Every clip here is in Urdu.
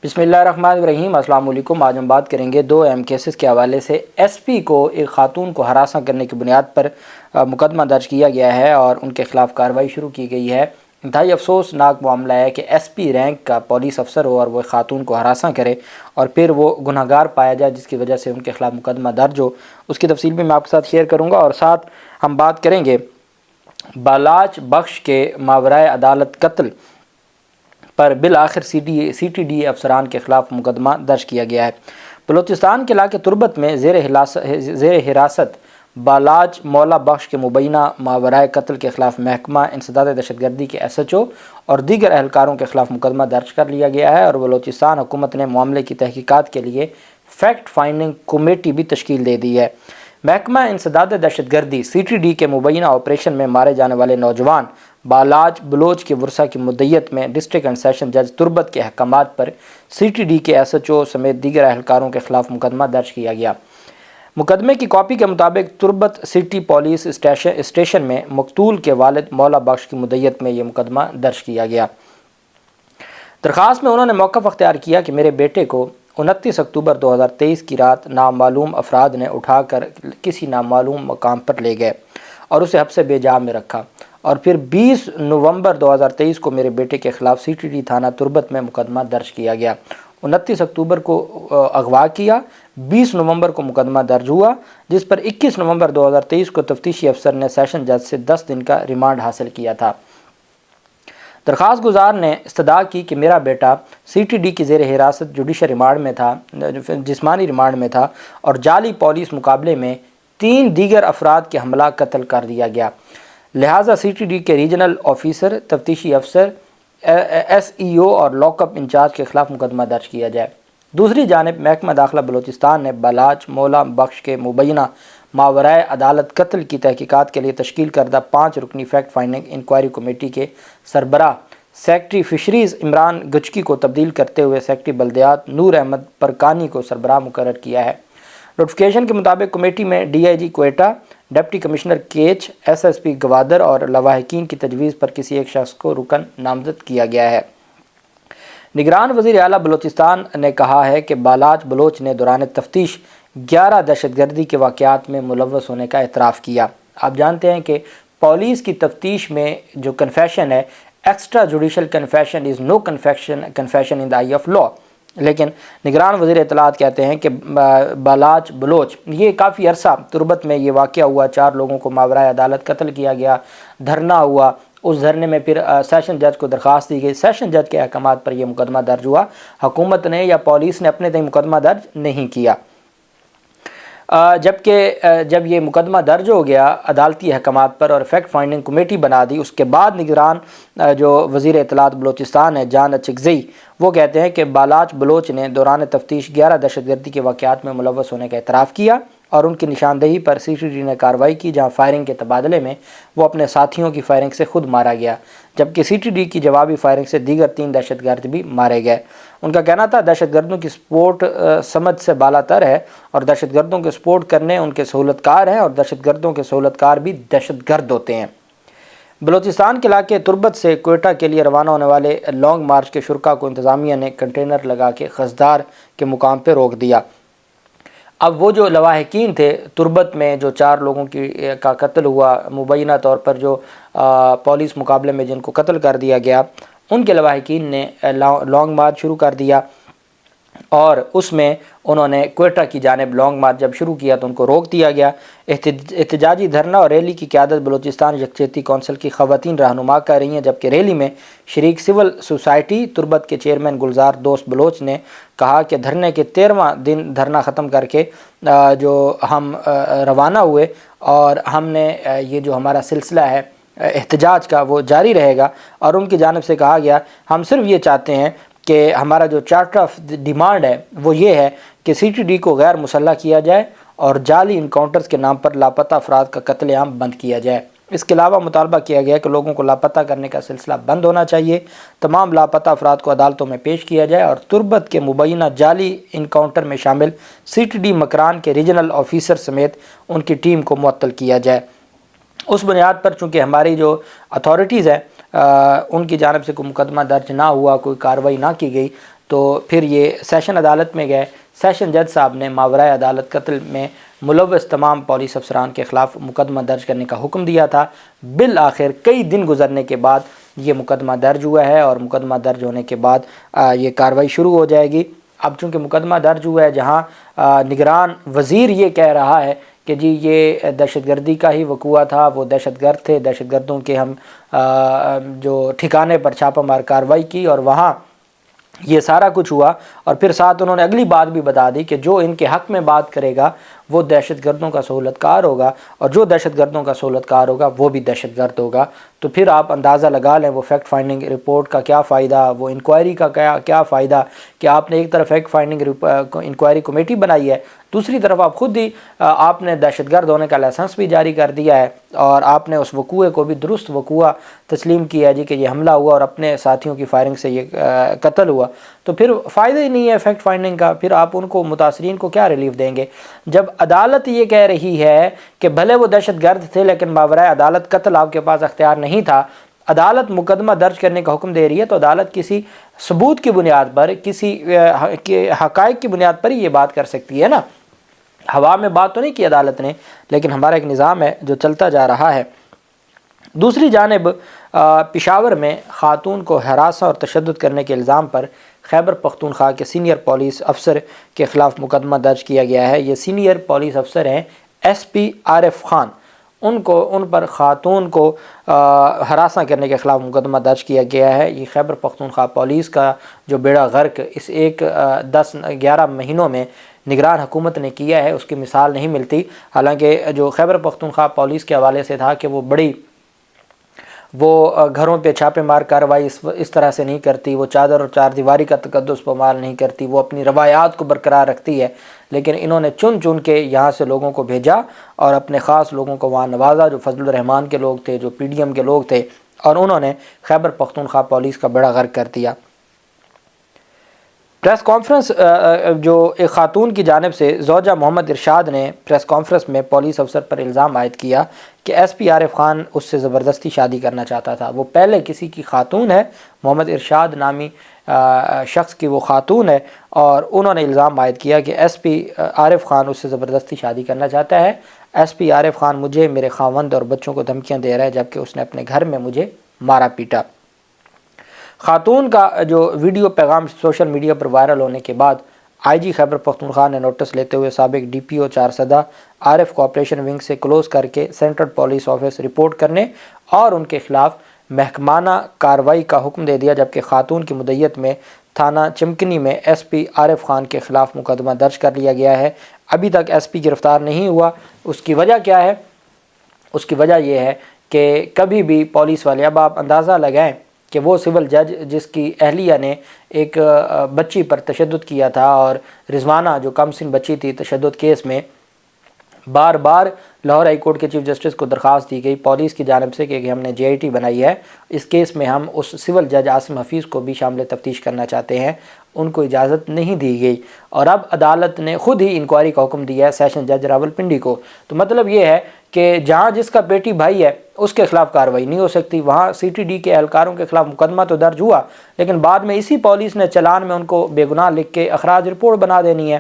بسم اللہ الرحمن الرحیم۔ السلام علیکم۔ آج ہم بات کریں گے دو اہم کیسز کے حوالے سے۔ ایس پی کو ایک خاتون کو ہراساں کرنے کی بنیاد پر مقدمہ درج کیا گیا ہے اور ان کے خلاف کارروائی شروع کی گئی ہے۔ انتہائی افسوسناک معاملہ ہے کہ ایس پی رینک کا پولیس افسر ہو اور وہ خاتون کو ہراساں کرے اور پھر وہ گنہگار پایا جائے، جس کی وجہ سے ان کے خلاف مقدمہ درج ہو۔ اس کی تفصیل بھی میں آپ کے ساتھ شیئر کروں گا، اور ساتھ ہم بات کریں گے بالاچ بخش کے ماورائے عدالت قتل پر بالآخر سی ٹی ڈی افسران کے خلاف مقدمہ درج کیا گیا ہے۔ بلوچستان کے علاقے تربت میں زیر حراست بالاچ مولا بخش کے مبینہ ماورائے قتل کے خلاف محکمہ انسداد دہشت گردی کے ایس ایچ او اور دیگر اہلکاروں کے خلاف مقدمہ درج کر لیا گیا ہے، اور بلوچستان حکومت نے معاملے کی تحقیقات کے لیے فیکٹ فائنڈنگ کمیٹی بھی تشکیل دے دی ہے۔ محکمہ انسداد دہشت گردی سی ٹی ڈی کے مبینہ آپریشن میں مارے جانے والے نوجوان بالاچ بلوچ کے ورثہ کی مدیت میں ڈسٹرکٹ اینڈ سیشن جج تربت کے احکامات پر سی ٹی ڈی کے ایس ایچ او سمیت دیگر اہلکاروں کے خلاف مقدمہ درج کیا گیا۔ مقدمے کی کاپی کے مطابق تربت سٹی پولیس اسٹیشن میں مقتول کے والد مولا بخش کی مدیت میں یہ مقدمہ درج کیا گیا۔ درخواست میں انہوں نے موقف اختیار کیا کہ میرے بیٹے کو 29 اکتوبر 2023 کی رات نامعلوم افراد نے اٹھا کر کسی نامعلوم مقام پر لے گئے اور اسے حبس بے جا میں رکھا، اور پھر 20 نومبر 2023 کو میرے بیٹے کے خلاف سی ٹی ڈی تھانہ تربت میں مقدمہ درج کیا گیا۔ 29 اکتوبر کو اغوا کیا، 20 نومبر کو مقدمہ درج ہوا، جس پر 21 نومبر 2023 کو تفتیشی افسر نے سیشن جج سے 10 دن کا ریمانڈ حاصل کیا تھا۔ درخواست گزار نے استدعا کی کہ میرا بیٹا سی ٹی ڈی کی زیر حراست جوڈیشل ریمانڈ میں تھا، جسمانی ریمانڈ میں تھا، اور جعلی پولیس مقابلے میں 3 دیگر افراد کے حملہ قتل کر دیا گیا، لہٰذا سی ٹی ڈی کے ریجنل آفیسر، تفتیشی افسر، ایس ای او اور لاک اپ انچارج کے خلاف مقدمہ درج کیا جائے۔ دوسری جانب محکمہ داخلہ بلوچستان نے بالاچ مولا بخش کے مبینہ ماورائے عدالت قتل کی تحقیقات کے لیے تشکیل کردہ 5 رکنی فیکٹ فائنڈنگ انکوائری کمیٹی کے سربراہ سیکٹری فشریز عمران گچکی کو تبدیل کرتے ہوئے سیکٹری بلدیات نور احمد پرکانی کو سربراہ مقرر کیا ہے۔ نوٹیفیکیشن کے مطابق کمیٹی میں D I G Quetta, deputy commissioner Kech, S S P Gwadar اور لواحقین کی تجویز پر کسی ایک شخص کو رکن نامزد کیا گیا ہے۔ نگران وزیر اعلیٰ بلوچستان نے کہا ہے کہ بالاچ بلوچ نے دوران تفتیش 11 دہشت گردی کے واقعات میں ملوث ہونے کا اعتراف کیا۔ آپ جانتے ہیں کہ پولیس کی تفتیش میں جو کنفیشن ہے، extra judicial confession is no confession in the eye of law, لیکن نگران وزیر اطلاعات کہتے ہیں کہ بالاچ بلوچ یہ کافی عرصہ تربت میں یہ واقعہ ہوا، 4 لوگوں کو ماورائے عدالت قتل کیا گیا، دھرنا ہوا، اس دھرنے میں پھر سیشن جج کو درخواست دی گئی، سیشن جج کے احکامات پر یہ مقدمہ درج ہوا، حکومت نے یا پولیس نے اپنے تئیں مقدمہ درج نہیں کیا۔ جبکہ جب یہ مقدمہ درج ہو گیا عدالتی احکامات پر اور فیکٹ فائنڈنگ کمیٹی بنا دی، اس کے بعد نگران جو وزیر اطلاعات بلوچستان ہے جان اچکزئی، وہ کہتے ہیں کہ بالاچ بلوچ نے دوران تفتیش 11 دہشت گردی کے واقعات میں ملوث ہونے کا اعتراف کیا، اور ان کی نشاندہی پر سی ٹی ڈی نے کارروائی کی، جہاں فائرنگ کے تبادلے میں وہ اپنے ساتھیوں کی فائرنگ سے خود مارا گیا، جبکہ سی ٹی ڈی کی جوابی فائرنگ سے دیگر 3 دہشت گرد بھی مارے گئے۔ ان کا کہنا تھا دہشت گردوں کی سپورٹ سمجھ سے بالا تر ہے، اور دہشت گردوں کے سپورٹ کرنے ان کے سہولت کار ہیں، اور دہشت گردوں کے سہولت کار بھی دہشت گرد ہوتے ہیں۔ بلوچستان کے علاقے تربت سے کوئٹہ کے لیے روانہ ہونے والے لانگ مارچ کے شرکاء کو انتظامیہ نے کنٹینر لگا کے خزدار کے مقام پہ روک دیا۔ اب وہ جو لواحقین تھے تربت میں، جو 4 لوگوں کا قتل ہوا مبینہ طور پر، جو پولیس مقابلے میں جن کو قتل کر دیا گیا، ان کے لواحقین نے لانگ مارچ شروع کر دیا، اور اس میں انہوں نے کوئٹہ کی جانب لانگ مارچ جب شروع کیا تو ان کو روک دیا گیا۔ احتجاجی دھرنا اور ریلی کی قیادت بلوچستان یکجہتی کونسل کی خواتین رہنما کر رہی ہیں، جبکہ ریلی میں شریک سول سوسائٹی تربت کے چیئرمین گلزار دوست بلوچ نے کہا کہ دھرنے کے 13واں دن دھرنا ختم کر کے جو ہم روانہ ہوئے، اور ہم نے یہ جو ہمارا سلسلہ ہے احتجاج کا وہ جاری رہے گا، اور ان کی جانب سے کہا گیا ہم صرف یہ چاہتے ہیں کہ ہمارا جو چارٹر آف ڈیمانڈ ہے وہ یہ ہے کہ سی ٹی ڈی کو غیر مسلح کیا جائے اور جعلی انکاؤنٹرز کے نام پر لاپتہ افراد کا قتل عام بند کیا جائے۔ اس کے علاوہ مطالبہ کیا گیا کہ لوگوں کو لاپتہ کرنے کا سلسلہ بند ہونا چاہیے، تمام لاپتہ افراد کو عدالتوں میں پیش کیا جائے، اور تربت کے مبینہ جعلی انکاؤنٹر میں شامل سی ٹی ڈی مکران کے ریجنل آفیسر سمیت ان کی ٹیم کو معطل کیا جائے۔ اس بنیاد پر چونکہ ہماری جو اتھارٹیز ہیں ان کی جانب سے کوئی مقدمہ درج نہ ہوا، کوئی کارروائی نہ کی گئی، تو پھر یہ سیشن عدالت میں گئے، سیشن جج صاحب نے ماورائے عدالت قتل میں ملوث تمام پولیس افسران کے خلاف مقدمہ درج کرنے کا حکم دیا تھا۔ بالآخر کئی دن گزرنے کے بعد یہ مقدمہ درج ہوا ہے، اور مقدمہ درج ہونے کے بعد یہ کارروائی شروع ہو جائے گی۔ اب چونکہ مقدمہ درج ہوا ہے، جہاں نگران وزیر یہ کہہ رہا ہے کہ جی یہ دہشت گردی کا ہی وقوع تھا، وہ دہشت گرد تھے، دہشت گردوں کے ہم جو ٹھکانے پر چھاپہ مار کارروائی کی اور وہاں یہ سارا کچھ ہوا، اور پھر ساتھ انہوں نے اگلی بات بھی بتا دی کہ جو ان کے حق میں بات کرے گا وہ دہشت گردوں کا سہولت کار ہوگا، اور جو دہشت گردوں کا سہولت کار ہوگا وہ بھی دہشت گرد ہوگا۔ تو پھر آپ اندازہ لگا لیں وہ فیکٹ فائنڈنگ رپورٹ کا کیا فائدہ، وہ انکوائری کا کیا فائدہ کہ آپ نے ایک طرف فیکٹ فائنڈنگ انکوائری کمیٹی بنائی ہے، دوسری طرف آپ خود ہی آپ نے دہشت گرد ہونے کا لائسنس بھی جاری کر دیا ہے، اور آپ نے اس وقوع کو بھی درست وقوع تسلیم کیا جی کہ یہ حملہ ہوا اور اپنے ساتھیوں کی فائرنگ سے یہ قتل ہوا۔ تو پھر فائدہ ہی نہیں ہے فیکٹ فائنڈنگ کا، پھر آپ ان کو متاثرین کو کیا ریلیف دیں گے؟ جب عدالت یہ کہہ رہی ہے کہ بھلے وہ دہشت گرد تھے لیکن ماورائے عدالت قتل آپ کے پاس اختیار نہیں تھا، عدالت مقدمہ درج کرنے کا حکم دے رہی ہے، تو عدالت کسی ثبوت کی بنیاد پر، کسی حقائق کی بنیاد پر ہی یہ بات کر سکتی ہے نا۔ ہوا میں بات تو نہیں کی عدالت نے، لیکن ہمارا ایک نظام ہے جو چلتا جا رہا ہے۔ دوسری جانب پشاور میں خاتون کو ہراساں اور تشدد کرنے کے الزام پر خیبر پختونخوا کے سینئر پولیس افسر کے خلاف مقدمہ درج کیا گیا ہے۔ یہ سینئر پولیس افسر ہیں ایس پی عارف خان، ان پر خاتون کو ہراساں کرنے کے خلاف مقدمہ درج کیا گیا ہے۔ یہ خیبر پختونخوا پولیس کا جو بیڑا غرق اس 11 مہینوں میں نگران حکومت نے کیا ہے، اس کی مثال نہیں ملتی۔ حالانکہ جو خیبر پختونخوا پولیس کے حوالے سے تھا کہ وہ گھروں پہ چھاپے مار کارروائی اس طرح سے نہیں کرتی، وہ چادر اور چار دیواری کا تقدس پامال نہیں کرتی، وہ اپنی روایات کو برقرار رکھتی ہے، لیکن انہوں نے چن کے یہاں سے لوگوں کو بھیجا اور اپنے خاص لوگوں کو وہاں نوازا، جو فضل الرحمان کے لوگ تھے، جو پی ڈی ایم کے لوگ تھے، اور انہوں نے خیبر پختونخوا پولیس کا بیڑا غرق کر دیا۔ پریس کانفرنس جو ایک خاتون کی جانب سے زوجہ محمد ارشاد نے پریس کانفرنس میں پولیس افسر پر الزام عائد کیا کہ ایس پی عارف خان اس سے زبردستی شادی کرنا چاہتا تھا۔ وہ پہلے کسی کی خاتون ہے، محمد ارشاد نامی شخص کی وہ خاتون ہے، اور انہوں نے الزام عائد کیا کہ ایس پی عارف خان اس سے زبردستی شادی کرنا چاہتا ہے۔ ایس پی عارف خان مجھے، میرے خاوند اور بچوں کو دھمکیاں دے رہا ہے، جبکہ اس نے اپنے گھر میں مجھے مارا پیٹا۔ خاتون کا جو ویڈیو پیغام سوشل میڈیا پر وائرل ہونے کے بعد آئی جی خیبر پختونخوا نے نوٹس لیتے ہوئے سابق ڈی پی او چارسدہ عارف کو آپریشن ونگ سے کلوز کر کے سینٹرل پولیس آفس رپورٹ کرنے اور ان کے خلاف محکمانہ کارروائی کا حکم دے دیا، جبکہ خاتون کی مدعیت میں تھانہ چمکنی میں ایس پی عارف خان کے خلاف مقدمہ درج کر لیا گیا ہے۔ ابھی تک ایس پی گرفتار نہیں ہوا۔ اس کی وجہ کیا ہے؟ اس کی وجہ یہ ہے کہ کبھی بھی پولیس والے، اب آپ اندازہ لگائیں کہ وہ سول جج جس کی اہلیہ نے ایک بچی پر تشدد کیا تھا، اور رضوانہ جو کم سن بچی تھی تشدد کیس میں، بار بار لاہور ہائی کورٹ کے چیف جسٹس کو درخواست دی گئی پولیس کی جانب سے کہ ہم نے جے آئی ٹی بنائی ہے، اس کیس میں ہم اس سول جج عاصم حفیظ کو بھی شامل تفتیش کرنا چاہتے ہیں، ان کو اجازت نہیں دی گئی، اور اب عدالت نے خود ہی انکوائری کا حکم دیا ہے سیشن جج راولپنڈی کو۔ تو مطلب یہ ہے کہ جہاں جس کا بیٹی بھائی ہے اس کے خلاف کارروائی نہیں ہو سکتی، وہاں سی ٹی ڈی کے اہلکاروں کے خلاف مقدمہ تو درج ہوا، لیکن بعد میں اسی پولیس نے چلان میں ان کو بے گناہ لکھ کے اخراج رپورٹ بنا دینی ہے،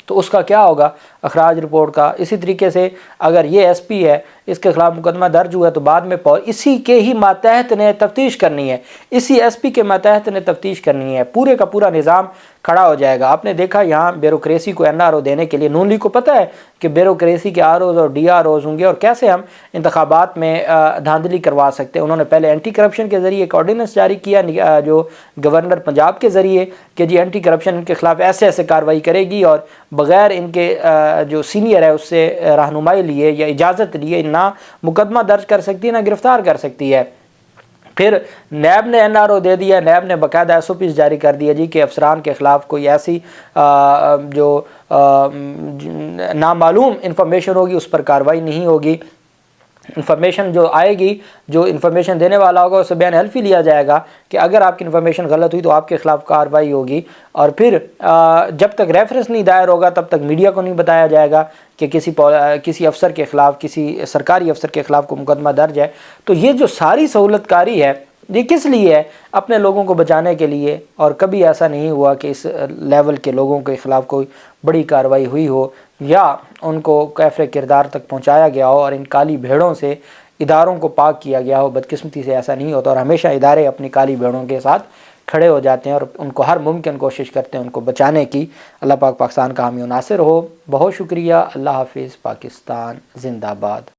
تو اس کا کیا ہوگا اخراج رپورٹ کا؟ اسی طریقے سے اگر یہ ایس پی ہے، اس کے خلاف مقدمہ درج ہوا ہے، تو بعد میں اسی کے ہی ماتحت نے تفتیش کرنی ہے، اسی ایس پی کے ماتحت نے تفتیش کرنی ہے، پورے کا پورا نظام کھڑا ہو جائے گا۔ آپ نے دیکھا یہاں بیوروکریسی کو این آر او دینے کے لیے نون لیگ کو پتہ ہے کہ بیوروکریسی کے آر اوز اور ڈی آر اوز ہوں گے، اور کیسے ہم انتخابات میں دھاندلی کروا سکتے ہیں۔ انہوں نے پہلے اینٹی کرپشن کے ذریعے ایک آرڈیننس جاری کیا جو گورنر پنجاب کے ذریعے کہ جی اینٹی کرپشن ان کے خلاف ایسے کارروائی کرے گی، اور بغیر ان کے جو سینئر ہے اس سے رہنمائی لیے یا اجازت لیے نہ مقدمہ درج کر سکتی ہے، نہ گرفتار کر سکتی ہے۔ پھر نیب نے این آر او دے دیا، نیب نے باقاعدہ ایس او پیز جاری کر دیا جی کہ افسران کے خلاف کوئی ایسی جو نامعلوم انفارمیشن ہوگی اس پر کارروائی نہیں ہوگی۔ انفارمیشن جو آئے گی، جو انفارمیشن دینے والا ہوگا اسے بیان حلفی لیا جائے گا کہ اگر آپ کی انفارمیشن غلط ہوئی تو آپ کے خلاف کارروائی ہوگی، اور پھر جب تک ریفرنس نہیں دائر ہوگا تب تک میڈیا کو نہیں بتایا جائے گا کہ کسی افسر کے خلاف، کسی سرکاری افسر کے خلاف کوئی مقدمہ درج ہے۔ تو یہ جو ساری سہولت کاری ہے یہ کس لیے ہے؟ اپنے لوگوں کو بچانے کے لیے، اور کبھی ایسا نہیں ہوا کہ اس لیول کے لوگوں کے خلاف کوئی بڑی کارروائی ہوئی ہو یا ان کو کیفر کردار تک پہنچایا گیا ہو اور ان کالی بھیڑوں سے اداروں کو پاک کیا گیا ہو۔ بدقسمتی سے ایسا نہیں ہوتا، اور ہمیشہ ادارے اپنی کالی بھیڑوں کے ساتھ کھڑے ہو جاتے ہیں اور ان کو ہر ممکن کوشش کرتے ہیں ان کو بچانے کی۔ اللہ پاک پاکستان کا حامی و ناصر ہو۔ بہت شکریہ۔ اللہ حافظ۔ پاکستان زندہ باد۔